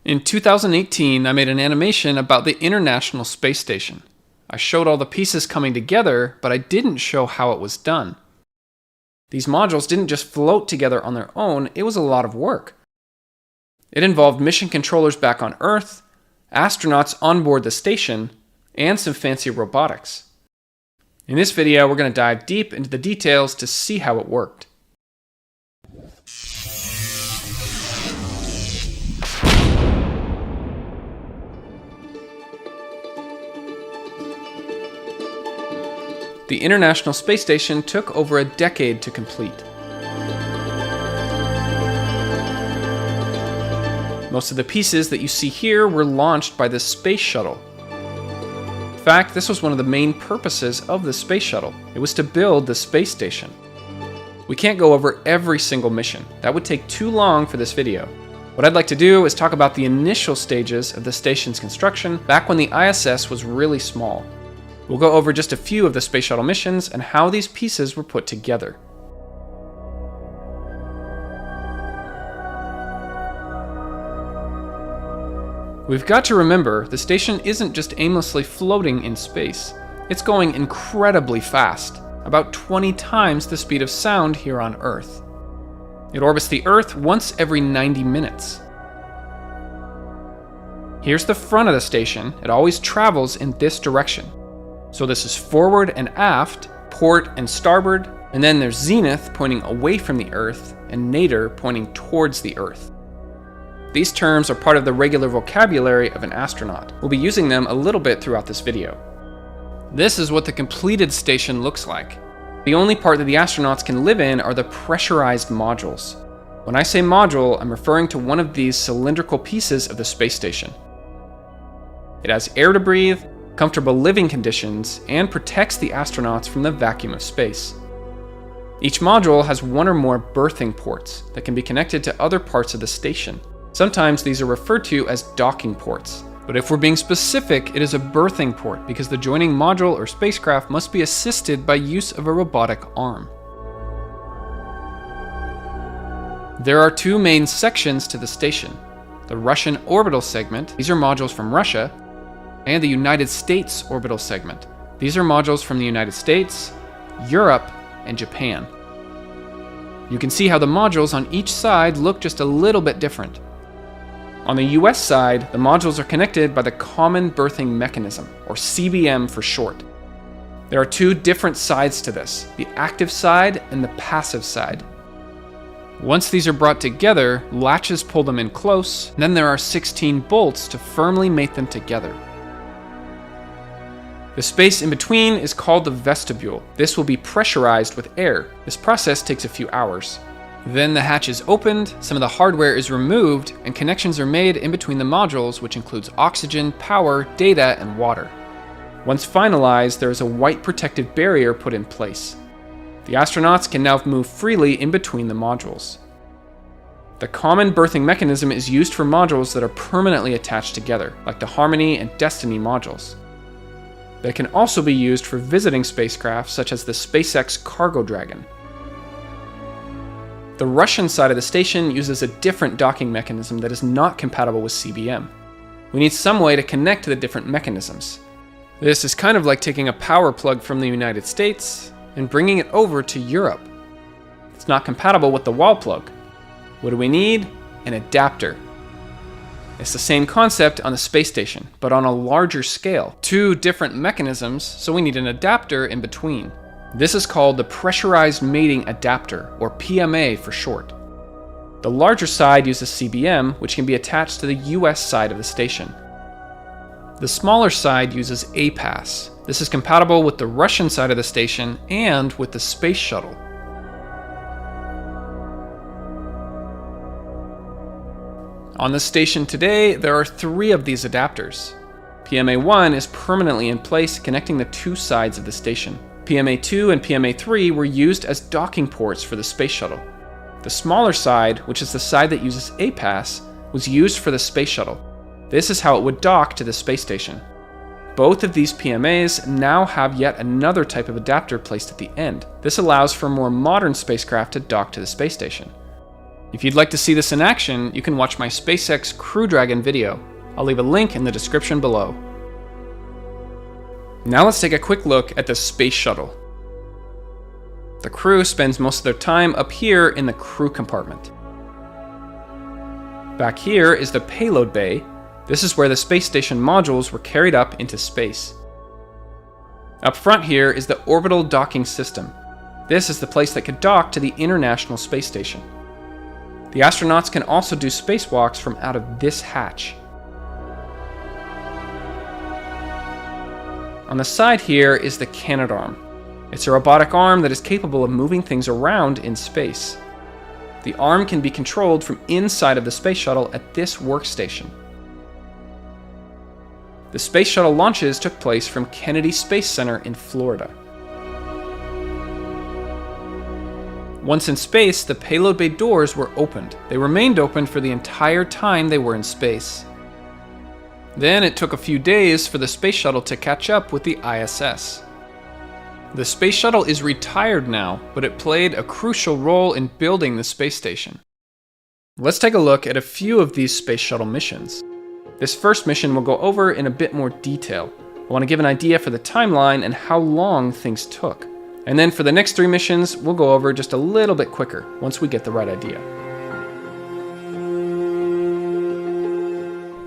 In 2018, I made an animation about the International Space Station. I showed all the pieces coming together, but I didn't show how it was done. These modules didn't just float together on their own, it was a lot of work. It involved mission controllers back on Earth, astronauts on board the station, and some fancy robotics. In this video, we're going to dive deep into the details to see how it worked. The International Space Station took over a decade to complete. Most of the pieces that you see here were launched by the Space Shuttle. In fact, this was one of the main purposes of the Space Shuttle. It was to build the space station. We can't go over every single mission. That would take too long for this video. What I'd like to do is talk about the initial stages of the station's construction back when the ISS was really small. We'll go over just a few of the Space Shuttle missions and how these pieces were put together. We've got to remember, the station isn't just aimlessly floating in space. It's going incredibly fast, about 20 times the speed of sound here on Earth. It orbits the Earth once every 90 minutes. Here's the front of the station. It always travels in this direction. So this is forward and aft, port and starboard, and then there's zenith pointing away from the Earth and nadir pointing towards the Earth. These terms are part of the regular vocabulary of an astronaut. We'll be using them a little bit throughout this video. This is what the completed station looks like. The only part that the astronauts can live in are the pressurized modules. When I say module, I'm referring to one of these cylindrical pieces of the space station. It has air to breathe, comfortable living conditions, and protects the astronauts from the vacuum of space. Each module has one or more berthing ports that can be connected to other parts of the station. Sometimes these are referred to as docking ports, but if we're being specific, it is a berthing port because the joining module or spacecraft must be assisted by use of a robotic arm. There are two main sections to the station. The Russian orbital segment, these are modules from Russia, and the United States orbital segment. These are modules from the United States, Europe, and Japan. You can see how the modules on each side look just a little bit different. On the US side, the modules are connected by the Common Berthing Mechanism, or CBM for short. There are two different sides to this, the active side and the passive side. Once these are brought together, latches pull them in close, and then there are 16 bolts to firmly mate them together. The space in between is called the vestibule. This will be pressurized with air. This process takes a few hours. Then the hatch is opened, some of the hardware is removed, and connections are made in between the modules, which includes oxygen, power, data, and water. Once finalized, there is a white protective barrier put in place. The astronauts can now move freely in between the modules. The Common Berthing Mechanism is used for modules that are permanently attached together, like the Harmony and Destiny modules. They can also be used for visiting spacecraft such as the SpaceX Cargo Dragon. The Russian side of the station uses a different docking mechanism that is not compatible with CBM. We need some way to connect to the different mechanisms. This is kind of like taking a power plug from the United States and bringing it over to Europe. It's not compatible with the wall plug. What do we need? An adapter. It's the same concept on the space station, but on a larger scale. Two different mechanisms, so we need an adapter in between. This is called the Pressurized Mating Adapter, or PMA for short. The larger side uses CBM, which can be attached to the US side of the station. The smaller side uses APAS. This is compatible with the Russian side of the station and with the Space Shuttle. On the station today, there are 3 of these adapters. PMA-1 is permanently in place, connecting the 2 sides of the station. PMA-2 and PMA-3 were used as docking ports for the Space Shuttle. The smaller side, which is the side that uses APAS, was used for the Space Shuttle. This is how it would dock to the space station. Both of these PMAs now have yet another type of adapter placed at the end. This allows for more modern spacecraft to dock to the space station. If you'd like to see this in action, you can watch my SpaceX Crew Dragon video. I'll leave a link in the description below. Now let's take a quick look at the Space Shuttle. The crew spends most of their time up here in the crew compartment. Back here is the payload bay. This is where the space station modules were carried up into space. Up front here is the orbital docking system. This is the place that could dock to the International Space Station. The astronauts can also do spacewalks from out of this hatch. On the side here is the Canadarm. It's a robotic arm that is capable of moving things around in space. The arm can be controlled from inside of the space shuttle at this workstation. The space shuttle launches took place from Kennedy Space Center in Florida. Once in space, the payload bay doors were opened. They remained open for the entire time they were in space. Then it took a few days for the space shuttle to catch up with the ISS. The space shuttle is retired now, but it played a crucial role in building the space station. Let's take a look at a few of these space shuttle missions. This first mission we'll go over in a bit more detail. I want to give an idea for the timeline and how long things took. And then for the next 3 missions, we'll go over just a little bit quicker once we get the right idea.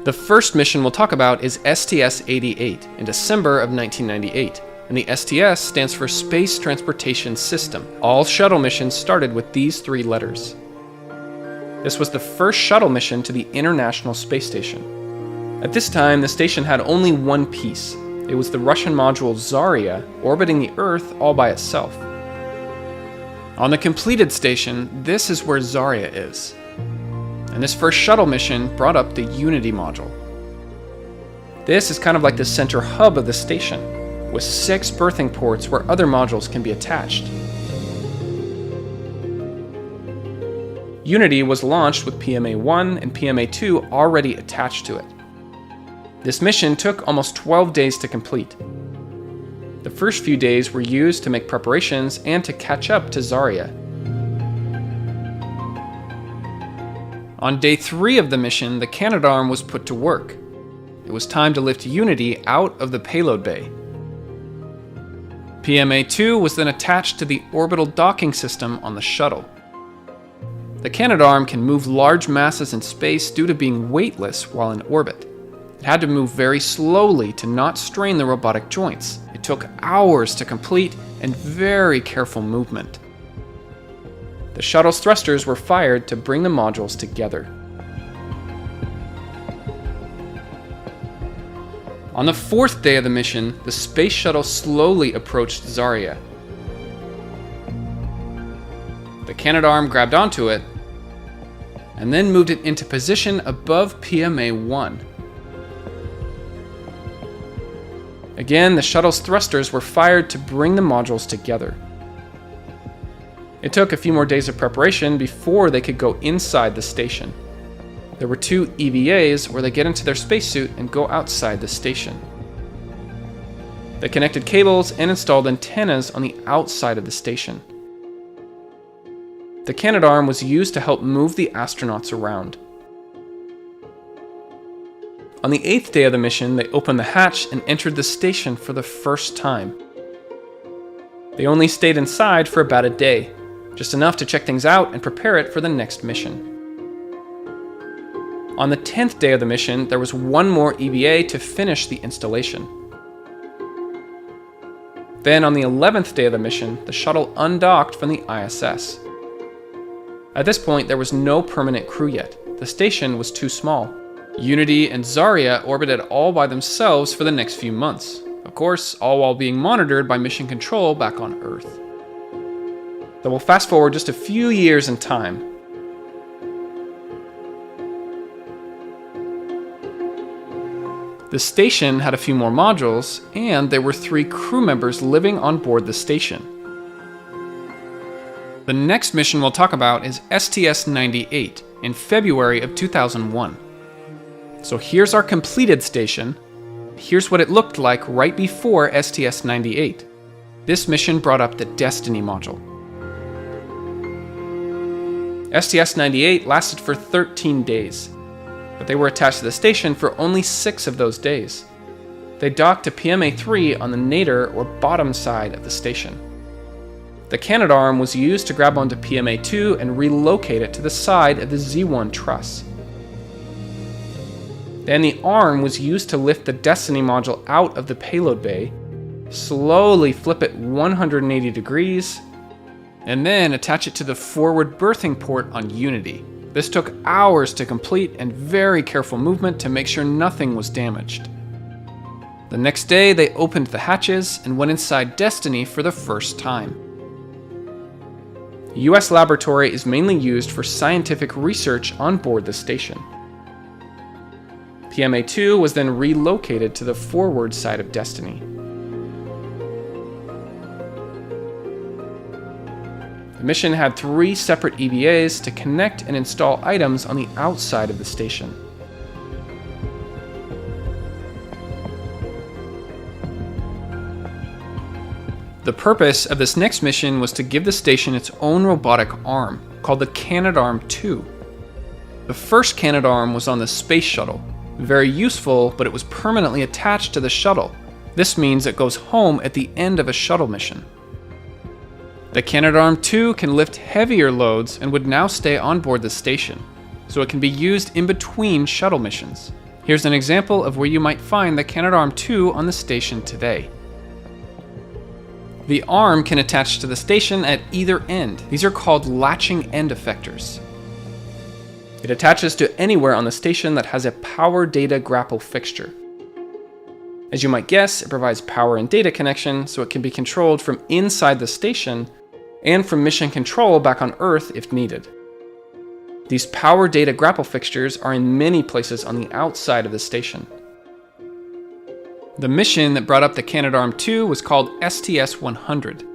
The first mission we'll talk about is STS-88 in December of 1998. And the STS stands for Space Transportation System. All shuttle missions started with these 3 letters. This was the first shuttle mission to the International Space Station. At this time, the station had only one piece. It was the Russian module Zarya orbiting the Earth all by itself. On the completed station, this is where Zarya is. And this first shuttle mission brought up the Unity module. This is kind of like the center hub of the station, with 6 berthing ports where other modules can be attached. Unity was launched with PMA-1 and PMA-2 already attached to it. This mission took almost 12 days to complete. The first few days were used to make preparations and to catch up to Zarya. On day 3 of the mission, the Canadarm was put to work. It was time to lift Unity out of the payload bay. PMA-2 was then attached to the orbital docking system on the shuttle. The Canadarm can move large masses in space due to being weightless while in orbit. It had to move very slowly to not strain the robotic joints. It took hours to complete and very careful movement. The shuttle's thrusters were fired to bring the modules together. On the 4th day of the mission, the space shuttle slowly approached Zarya. The Canadarm grabbed onto it and then moved it into position above PMA-1. Again, the shuttle's thrusters were fired to bring the modules together. It took a few more days of preparation before they could go inside the station. There were 2 EVAs where they get into their spacesuit and go outside the station. They connected cables and installed antennas on the outside of the station. The Canadarm was used to help move the astronauts around. On the 8th day of the mission, they opened the hatch and entered the station for the first time. They only stayed inside for about a day, just enough to check things out and prepare it for the next mission. On the 10th day of the mission, there was one more EVA to finish the installation. Then on the 11th day of the mission, the shuttle undocked from the ISS. At this point, there was no permanent crew yet. The station was too small. Unity and Zarya orbited all by themselves for the next few months. Of course, all while being monitored by Mission Control back on Earth. So we'll fast forward just a few years in time. The station had a few more modules, and there were 3 crew members living on board the station. The next mission we'll talk about is STS-98 in February of 2001. So here's our completed station. Here's what it looked like right before STS-98. This mission brought up the Destiny module. STS-98 lasted for 13 days, but they were attached to the station for only 6 of those days. They docked to PMA-3 on the nadir or bottom side of the station. The Canadarm was used to grab onto PMA-2 and relocate it to the side of the Z-1 truss. Then the arm was used to lift the Destiny module out of the payload bay, slowly flip it 180 degrees, and then attach it to the forward berthing port on Unity. This took hours to complete and very careful movement to make sure nothing was damaged. The next day, they opened the hatches and went inside Destiny for the first time. The US laboratory is mainly used for scientific research on board the station. PMA-2 was then relocated to the forward side of Destiny. The mission had 3 separate EVAs to connect and install items on the outside of the station. The purpose of this next mission was to give the station its own robotic arm, called the Canadarm2. The first Canadarm was on the space shuttle. Very useful, but it was permanently attached to the shuttle. This means it goes home at the end of a shuttle mission. The Canadarm2 can lift heavier loads and would now stay on board the station, so it can be used in between shuttle missions. Here's an example of where you might find the Canadarm2 on the station today. The arm can attach to the station at either end. These are called latching end effectors. It attaches to anywhere on the station that has a power data grapple fixture. As you might guess, it provides power and data connection so it can be controlled from inside the station and from mission control back on Earth if needed. These power data grapple fixtures are in many places on the outside of the station. The mission that brought up the Canadarm2 was called STS-100.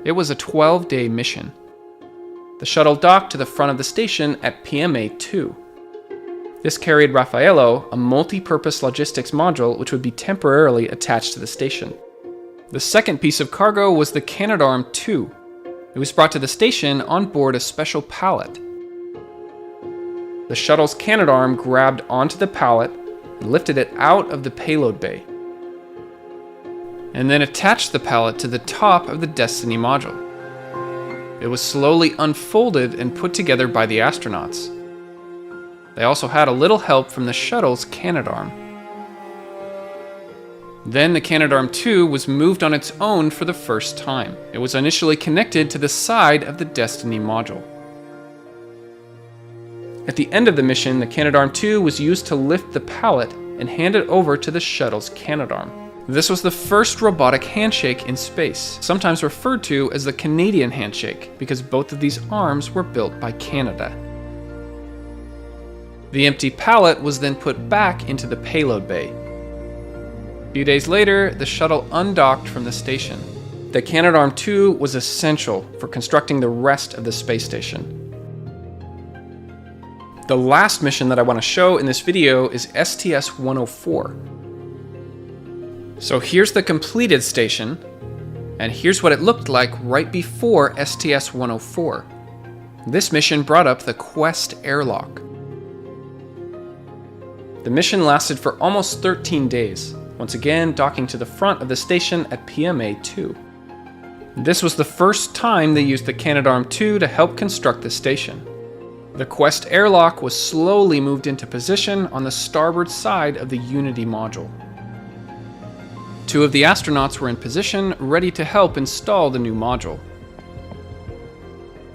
It was a 12-day mission. The shuttle docked to the front of the station at PMA-2. This carried Raffaello, a multi-purpose logistics module which would be temporarily attached to the station. The second piece of cargo was the Canadarm2. It was brought to the station on board a special pallet. The shuttle's Canadarm grabbed onto the pallet and lifted it out of the payload bay, and then attached the pallet to the top of the Destiny module. It was slowly unfolded and put together by the astronauts. They also had a little help from the shuttle's Canadarm. Then the Canadarm2 was moved on its own for the first time. It was initially connected to the side of the Destiny module. At the end of the mission, the Canadarm2 was used to lift the pallet and hand it over to the shuttle's Canadarm. This was the first robotic handshake in space, sometimes referred to as the Canadian handshake, because both of these arms were built by Canada. The empty pallet was then put back into the payload bay. A few days later, the shuttle undocked from the station. The Canadarm2 was essential for constructing the rest of the space station. The last mission that I want to show in this video is STS-104. So here's the completed station, and here's what it looked like right before STS-104. This mission brought up the Quest airlock. The mission lasted for almost 13 days, once again docking to the front of the station at PMA-2. This was the first time they used the Canadarm2 to help construct the station. The Quest airlock was slowly moved into position on the starboard side of the Unity module. 2 of the astronauts were in position, ready to help install the new module.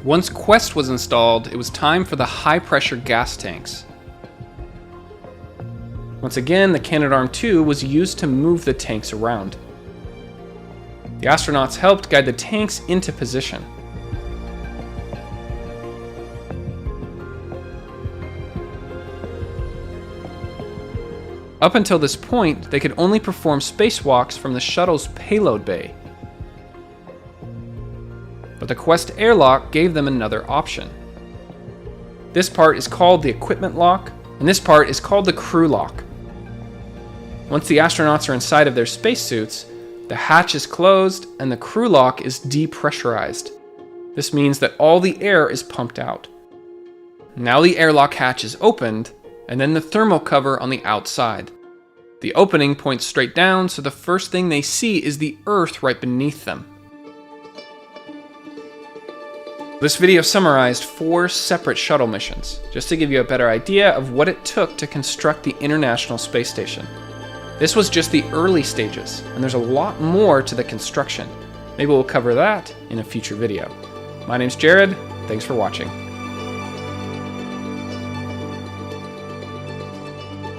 Once Quest was installed, it was time for the high-pressure gas tanks. Once again, the Canadarm2 was used to move the tanks around. The astronauts helped guide the tanks into position. Up until this point, they could only perform spacewalks from the shuttle's payload bay. But the Quest airlock gave them another option. This part is called the equipment lock, and this part is called the crew lock. Once the astronauts are inside of their spacesuits, the hatch is closed and the crew lock is depressurized. This means that all the air is pumped out. Now the airlock hatch is opened, and then the thermal cover on the outside. The opening points straight down, so the first thing they see is the Earth right beneath them. This video summarized 4 separate shuttle missions, just to give you a better idea of what it took to construct the International Space Station. This was just the early stages, and there's a lot more to the construction. Maybe we'll cover that in a future video. My name's Jared, thanks for watching.